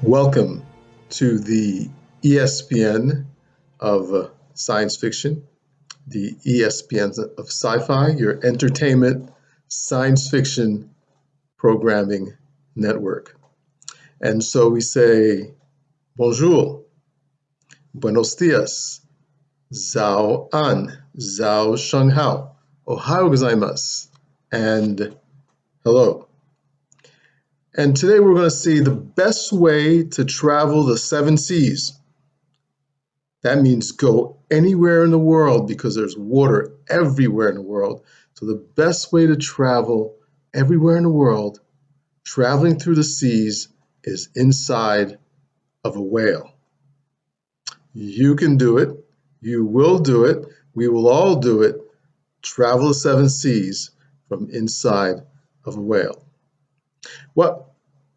Welcome to the ESPN of Science Fiction, the ESPN of Sci-Fi, your entertainment science fiction programming network. And so we say, bonjour, buenos dias, zao an, zao sheng hao, ohayo gozaimasu, and hello. And today we're going to see the best way to travel the seven seas. That means go anywhere in the world because there's water everywhere in the world. So the best way to travel everywhere in the world, traveling through the seas, is inside of a whale. You can do it. You will do it. We will all do it. Travel the seven seas from inside of a whale. Well,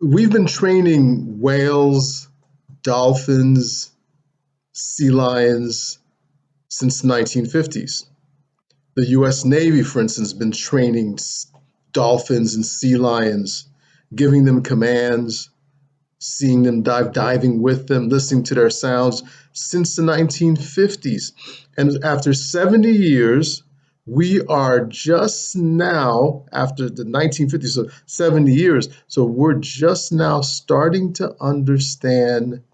we've been training whales, dolphins, sea lions since the 1950s. The U.S. Navy, for instance, has been training dolphins and sea lions, giving them commands, seeing them diving with them, listening to their sounds since the 1950s. And after 70 years, we are just now, after the 1950s, so 70 years, so we're just now starting to understand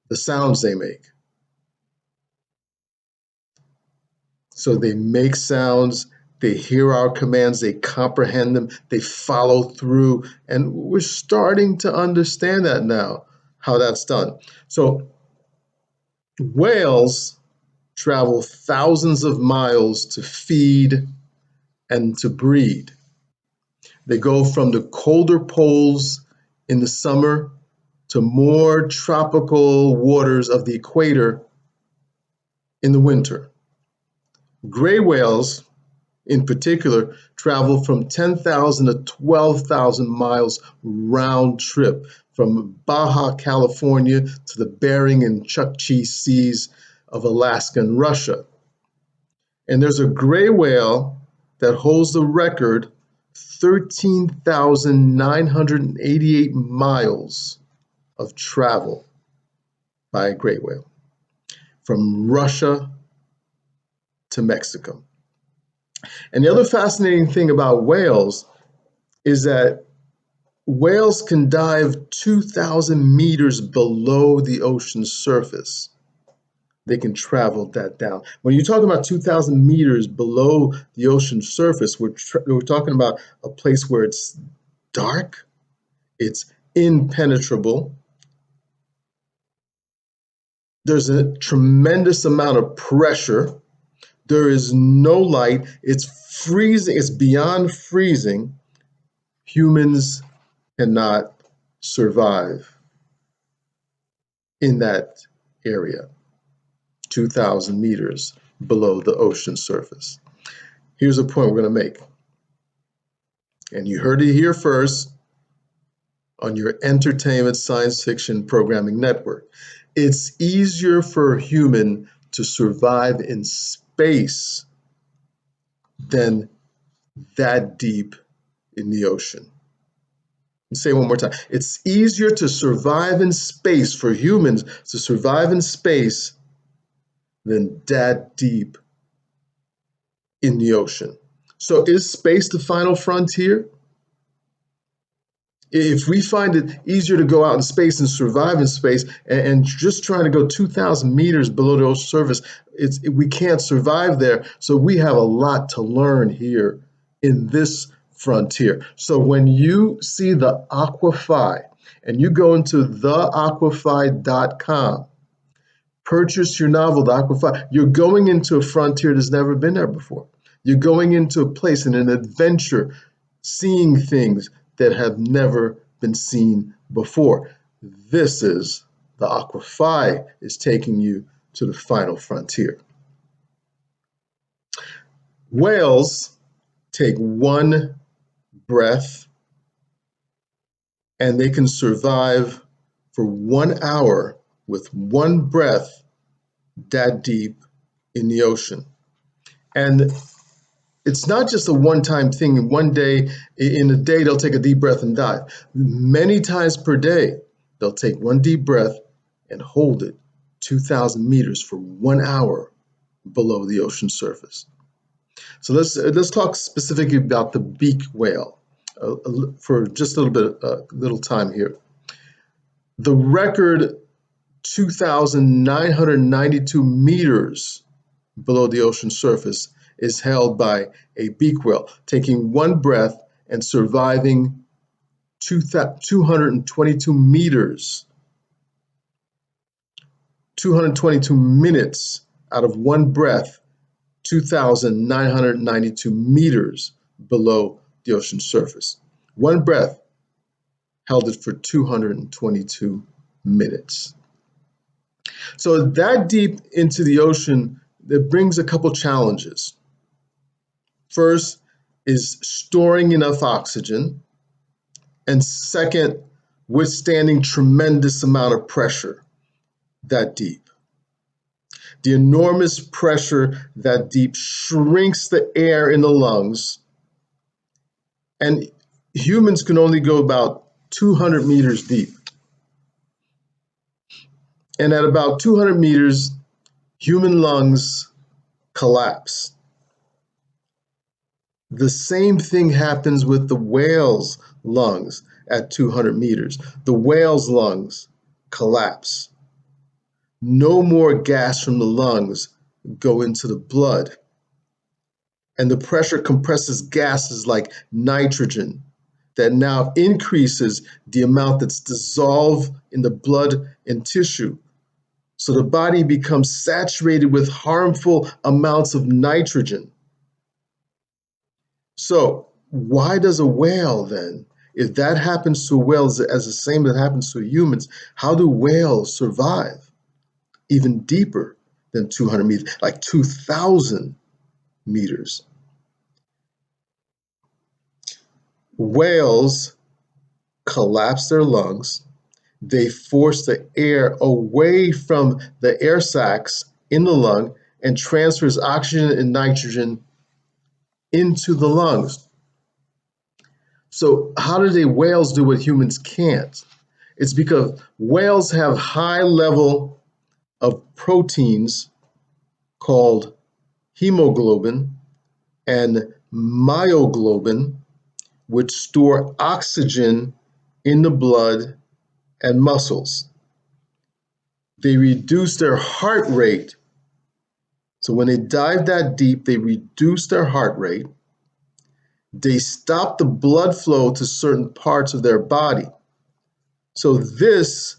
the sounds they make. So they make sounds, they hear our commands, they comprehend them, they follow through, and we're starting to understand that now, how that's done. So whales travel thousands of miles to feed and to breed. They go from the colder poles in the summer to more tropical waters of the equator in the winter. Gray whales, in particular, travel from 10,000 to 12,000 miles round trip from Baja California to the Bering and Chukchi Seas of Alaska and Russia. And there's a gray whale that holds the record, 13,988 miles of travel by a gray whale from Russia to Mexico. And the other fascinating thing about whales is that whales can dive 2,000 meters below the ocean's surface. They can travel that down. When you're talking about 2,000 meters below the ocean's surface, we're talking about a place where it's dark, it's impenetrable. There's a tremendous amount of pressure. There is no light. It's freezing. It's beyond freezing. Humans cannot survive in that area, 2,000 meters below the ocean surface. Here's a point we're going to make. And you heard it here first on your entertainment science fiction programming network. It's easier for a human to survive in space than that deep in the ocean. I'll say it one more time. It's easier to survive in space for humans to survive in space than that deep in the ocean. So is space the final frontier? If we find it easier to go out in space and survive in space and just trying to go 2,000 meters below the ocean surface, we can't survive there. So we have a lot to learn here in this frontier. So when you see the Aqua Phi and you go into TheAquaPhi.com, purchase your novel, The Aqua Phi, you're going into a frontier that's never been there before. You're going into a place and an adventure, seeing things that have never been seen before. This is the Aqua Phi is taking you to the final frontier. Whales take one breath and they can survive for 1 hour with one breath that deep in the ocean. And it's not just a one-time thing. In one day, in a day, they'll take a deep breath and dive. Many times per day, They'll take one deep breath and hold it 2,000 meters for 1 hour below the ocean surface. So let's talk specifically about the beak whale for just a little time here. The record 2,992 meters below the ocean surface is held by a beak whale, taking one breath and surviving 222 meters, 222 minutes out of one breath, 2,992 meters below the ocean surface. One breath held it for 222 minutes. So that deep into the ocean, that brings a couple challenges. First is storing enough oxygen, and second, withstanding tremendous amount of pressure that deep. The enormous pressure that deep shrinks the air in the lungs, and humans can only go about 200 meters deep. And at about 200 meters, human lungs collapse. The same thing happens with the whale's lungs at 200 meters. The whale's lungs collapse. No more gas from the lungs go into the blood. And the pressure compresses gases like nitrogen that now increases the amount that's dissolved in the blood and tissue. So the body becomes saturated with harmful amounts of nitrogen. So why does a whale then, if that happens to whales as the same that happens to humans, how do whales survive even deeper than 200 meters, like 2,000 meters? Whales collapse their lungs. They force the air away from the air sacs in the lung and transfers oxygen and nitrogen into the lungs. So how do the whales do what humans can't? It's because whales have high level of proteins called hemoglobin and myoglobin, which store oxygen in the blood and muscles. They reduce their heart rate. So when they dive that deep, they reduce their heart rate. They stop the blood flow to certain parts of their body. So this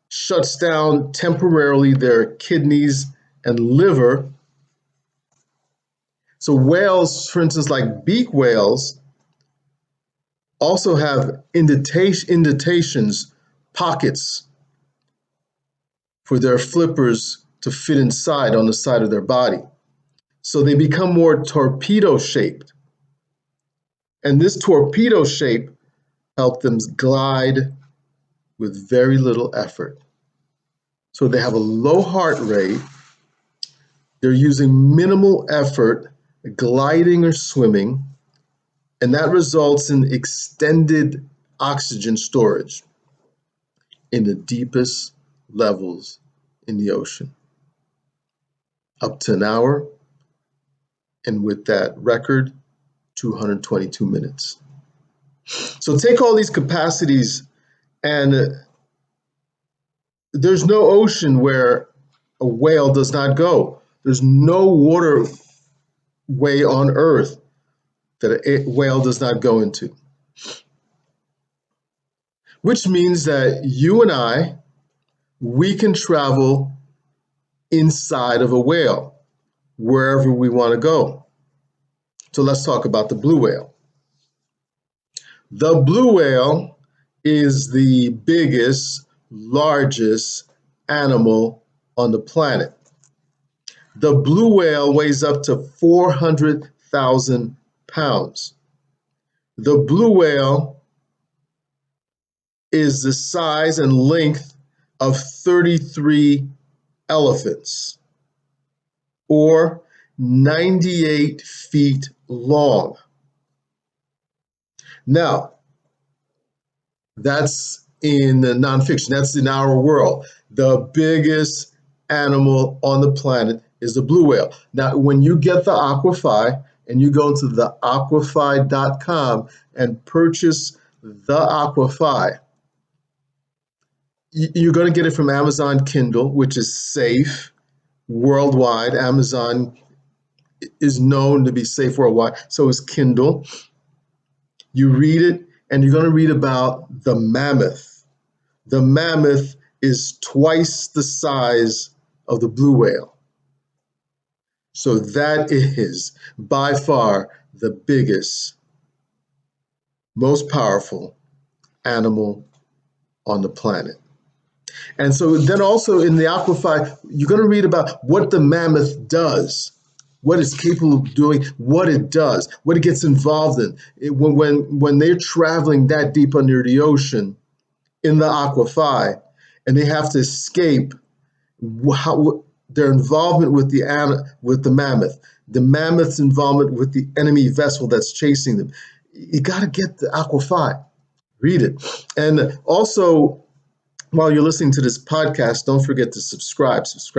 shuts down temporarily their kidneys and liver. So whales, for instance, like beak whales, also have indentations, pockets for their flippers to fit inside on the side of their body. So they become more torpedo shaped. And this torpedo shape helps them glide with very little effort. So they have a low heart rate. They're using minimal effort, gliding or swimming, and that results in extended oxygen storage in the deepest levels in the ocean, up to an hour, and with that record, 222 minutes. So take all these capacities, and there's no ocean where a whale does not go. There's no waterway on Earth that a whale does not go into. Which means that you and I, we can travel inside of a whale, wherever we want to go. So let's talk about the blue whale. The blue whale is the biggest, largest animal on the planet. The blue whale weighs up to 400,000 pounds. The blue whale is the size and length of 33 elephants, or 98 feet long. Now, that's in the nonfiction. That's in our world. The biggest animal on the planet is the blue whale. Now, when you get the Aqua Phi and you go to the aquaphi.com and purchase the Aqua Phi, you're going to get it from Amazon Kindle, which is safe worldwide. Amazon is known to be safe worldwide. So is Kindle. You read it, and you're going to read about the mammoth. The mammoth is twice the size of the blue whale. So that is by far the biggest, most powerful animal on the planet. And so then also in the Aqua Phi, you're going to read about what the mammoth does, what it's capable of doing, what it does, what it gets involved in. When they're traveling that deep under the ocean in the Aqua Phi, and they have to escape, their involvement with the mammoth, the mammoth's involvement with the enemy vessel that's chasing them. You got to get the Aqua Phi. Read it. And also, while you're listening to this podcast, don't forget to subscribe. This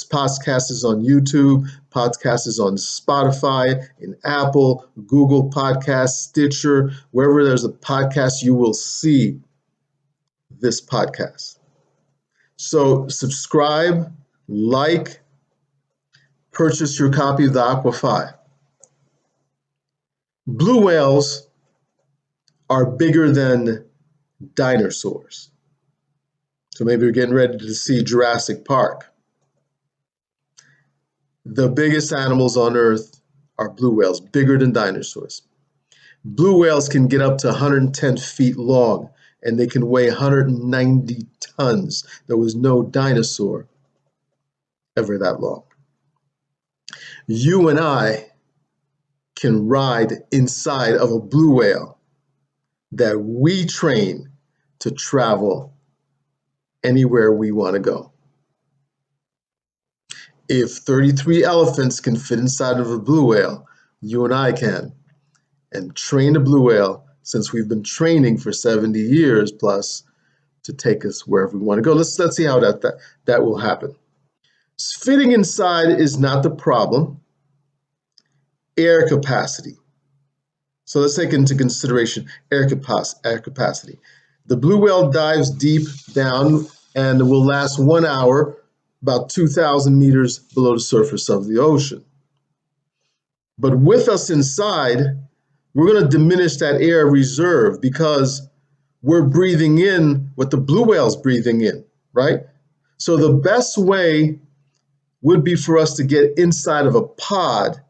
podcast is on YouTube. Podcast is on Spotify, in Apple, Google Podcasts, Stitcher. Wherever there's a podcast, you will see this podcast. So subscribe, like, purchase your copy of the Aqua Phi. Blue whales are bigger than dinosaurs. So maybe you're getting ready to see Jurassic Park. The biggest animals on Earth are blue whales, bigger than dinosaurs. Blue whales can get up to 110 feet long, and they can weigh 190 tons. There was no dinosaur ever that long. You and I can ride inside of a blue whale that we train to travel anywhere we want to go. If 33 elephants can fit inside of a blue whale, you and I can. And train a blue whale, since we've been training for 70 years plus, to take us wherever we want to go. Let's see how that will happen. Fitting inside is not the problem. Air capacity. So let's take into consideration air capacity. The blue whale dives deep down and will last 1 hour, about 2,000 meters below the surface of the ocean. But with us inside, we're going to diminish that air reserve because we're breathing in what the blue whale's breathing in, right? So the best way would be for us to get inside of a pod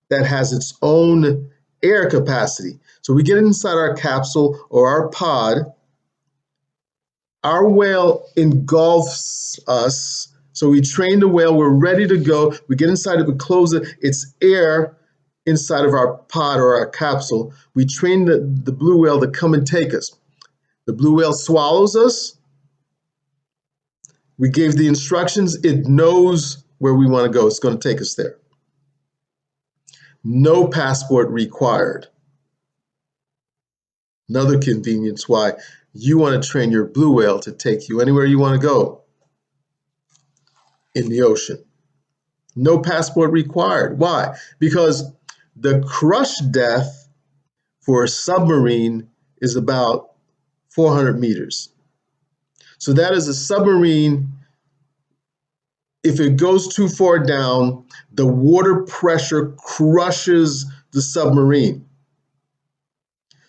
that has its own air capacity. So we get inside our capsule or our pod, our whale engulfs us. So we train the whale, we're ready to go. We get inside it, we close it, it's air inside of our pod or our capsule. We train the blue whale to come and take us. The blue whale swallows us. We gave the instructions, it knows where we want to go. It's going to take us there. No passport required. Another convenience why you want to train your blue whale to take you anywhere you want to go in the ocean. No passport required. Why? Because the crush depth for a submarine is about 400 meters. So that is a submarine, if it goes too far down, the water pressure crushes the submarine.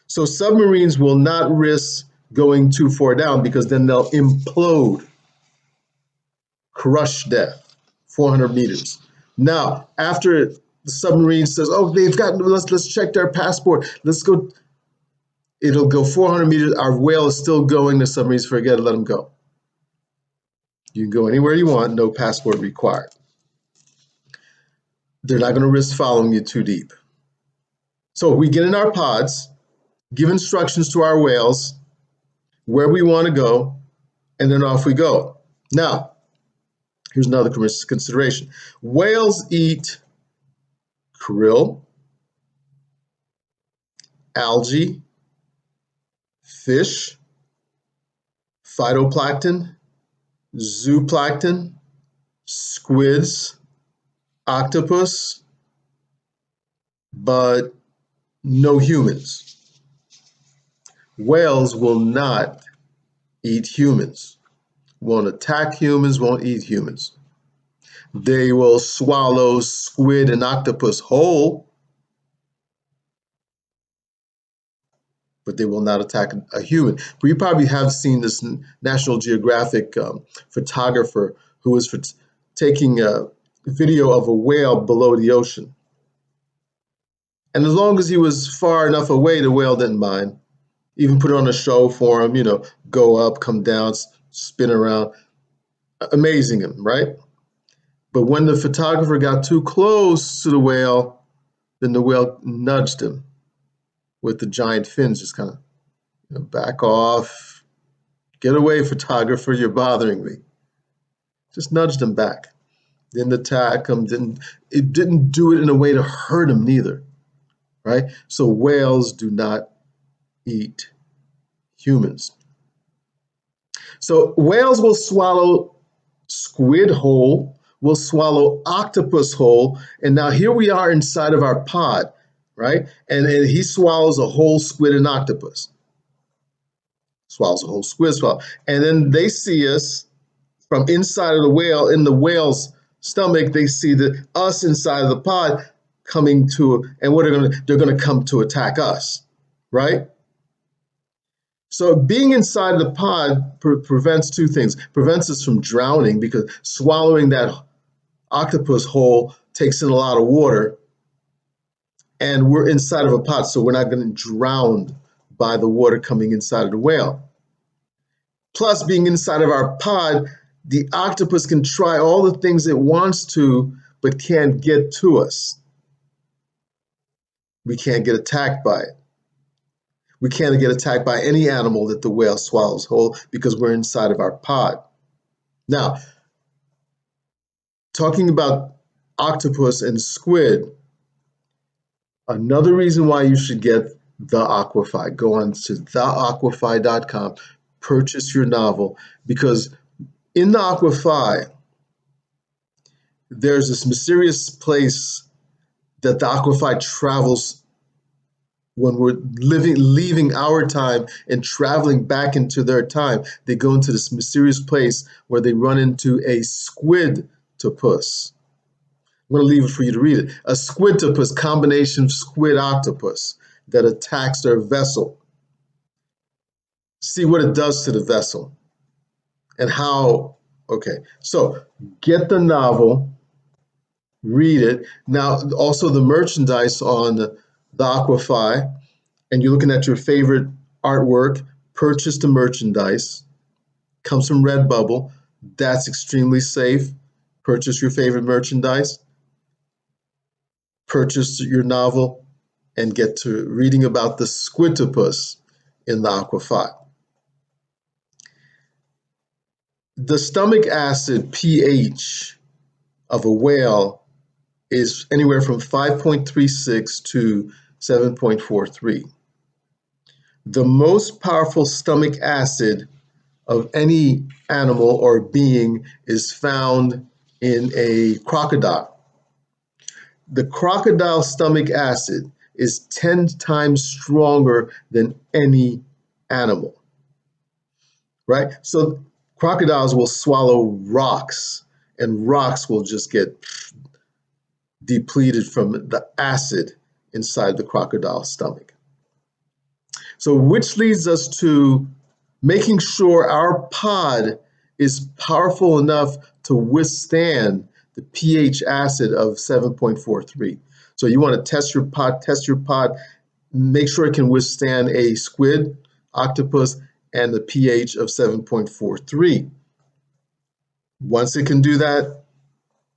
So submarines will not risk going too far down because then they'll implode. Crush depth, 400 meters. Now, after the submarine says, "Oh, let's check their passport. Let's go." It'll go 400 meters. Our whale is still going. The submarines forget it. Let them go. You can go anywhere you want. No passport required. They're not going to risk following you too deep. So we get in our pods, give instructions to our whales where we want to go, and then off we go. Now, here's another consideration. Whales eat krill, algae, fish, phytoplankton, zooplankton, squids, octopus, but no humans. Whales will not eat humans, won't attack humans, won't eat humans. They will swallow squid and octopus whole, but they will not attack a human. But you probably have seen this National Geographic photographer who was taking a video of a whale below the ocean. And as long as he was far enough away, the whale didn't mind. Even put on a show for him, go up, come down, spin around, amazing him, right? But when the photographer got too close to the whale, then the whale nudged him with the giant fins, just kind of, back off, get away, photographer, you're bothering me. Just nudged him back. Didn't attack him, it didn't do it in a way to hurt him neither, right? So whales do not eat humans. So whales will swallow squid whole, will swallow octopus whole, and now here we are inside of our pod, right? And he swallows a whole squid and octopus. Swallows a whole squid, and then they see us from inside of the whale, in the whale's stomach. They see us inside of the pod coming to, and what they're gonna come to attack us, right? So being inside the pod prevents two things. Prevents us from drowning, because swallowing that octopus whole takes in a lot of water, and we're inside of a pod, so we're not going to drown by the water coming inside of the whale. Plus, being inside of our pod, the octopus can try all the things it wants to, but can't get to us. We can't get attacked by it. We can't get attacked by any animal that the whale swallows whole, because we're inside of our pod. Now, talking about octopus and squid, another reason why you should get TheAquaPhi. Go on to TheAquaPhi.com, purchase your novel, because in TheAquaPhi, there's this mysterious place that the AquaPhi travels when we're leaving our time and traveling back into their time. They go into this mysterious place where they run into a squid-topus. I'm going to leave it for you to read it. A squid-topus, combination squid-octopus, that attacks their vessel. See what it does to the vessel and how. Okay, so get the novel, read it. Now, also the merchandise on the AquaPhi, and you're looking at your favorite artwork, purchase the merchandise. Comes from Redbubble. That's extremely safe. Purchase your favorite merchandise. Purchase your novel and get to reading about the squidtopus in the AquaPhi. The stomach acid pH of a whale is anywhere from 5.36 to 7.43. The most powerful stomach acid of any animal or being is found in a crocodile. The crocodile stomach acid is 10 times stronger than any animal, right? So crocodiles will swallow rocks, and rocks will just get depleted from the acid inside the crocodile stomach. So which leads us to making sure our pod is powerful enough to withstand the pH acid of 7.43. So you want to test your pod, make sure it can withstand a squid, octopus, and the pH of 7.43. Once it can do that,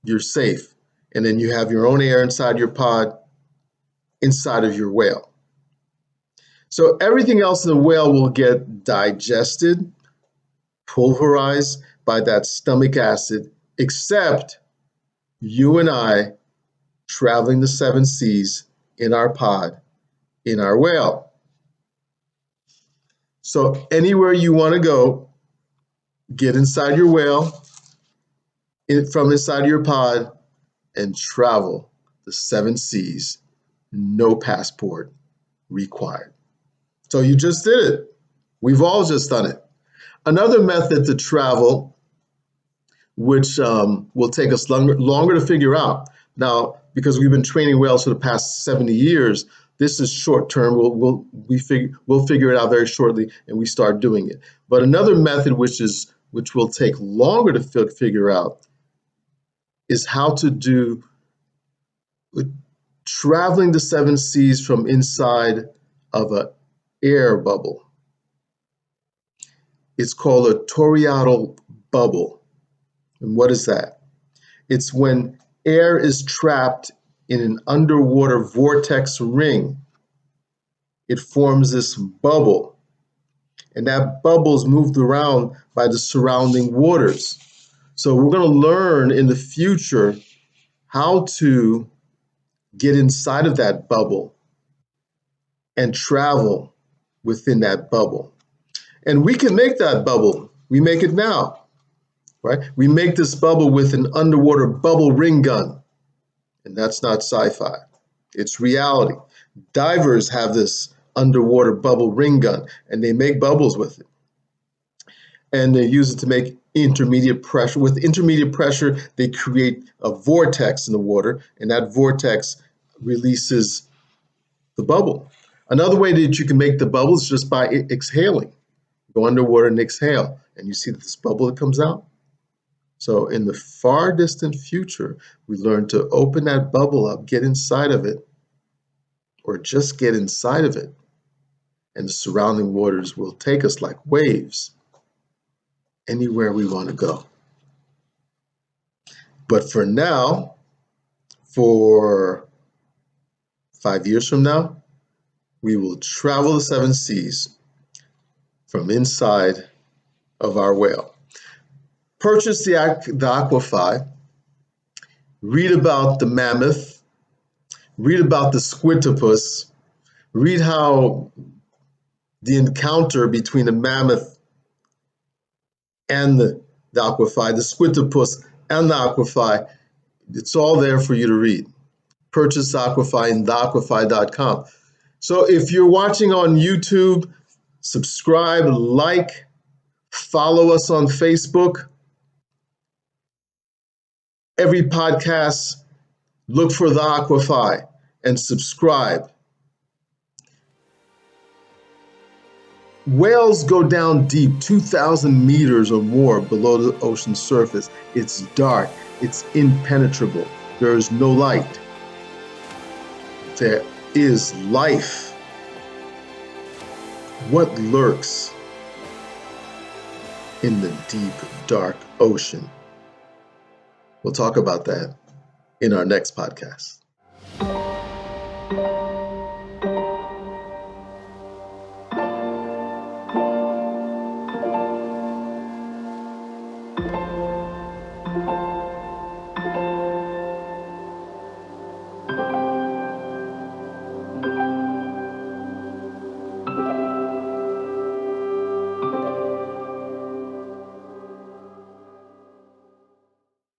you're safe. And then you have your own air inside your pod, inside of your whale. So everything else in the whale will get digested, pulverized by that stomach acid, except you and I traveling the 7 seas in our pod, in our whale. So anywhere you want to go, get inside your whale, from inside your pod, and travel the 7 seas. No passport required. So you just did it. We've all just done it. Another method to travel, which will take us longer to figure out. Now, because we've been training whales for the past 70 years, this is short term. We'll figure it out very shortly, and we start doing it. But another method, which will take longer to figure out, is how to do traveling the 7 seas from inside of an air bubble. It's called a toriadal bubble. And what is that? It's when air is trapped in an underwater vortex ring. It forms this bubble, and that bubble is moved around by the surrounding waters. So we're going to learn in the future how to get inside of that bubble and travel within that bubble. And we can make that bubble. We make it now, right? We make this bubble with an underwater bubble ring gun. And that's not sci-fi. It's reality. Divers have this underwater bubble ring gun, and they make bubbles with it. And they use it to make intermediate pressure. With intermediate pressure, they create a vortex in the water, and that vortex releases the bubble. Another way that you can make the bubble is just by exhaling. Go underwater and exhale, and you see this bubble that comes out. So in the far distant future, we learn to open that bubble up, get inside of it, or just get inside of it, and the surrounding waters will take us like waves anywhere we want to go. But for now, for 5 years from now, we will travel the 7 seas from inside of our whale. Purchase the AquaPhi, read about the mammoth, read about the squidtopus, read how the encounter between the mammoth and the AquaPhi, the squidtopus and the AquaPhi, it's all there for you to read. Purchase AquaPhi in TheAquaPhi.com. So if you're watching on YouTube, subscribe, like, follow us on Facebook. Every podcast, look for the AquaPhi and subscribe. Whales go down deep, 2,000 meters or more below the ocean surface. It's dark, it's impenetrable. There is no light. There is life. What lurks in the deep, dark ocean? We'll talk about that in our next podcast.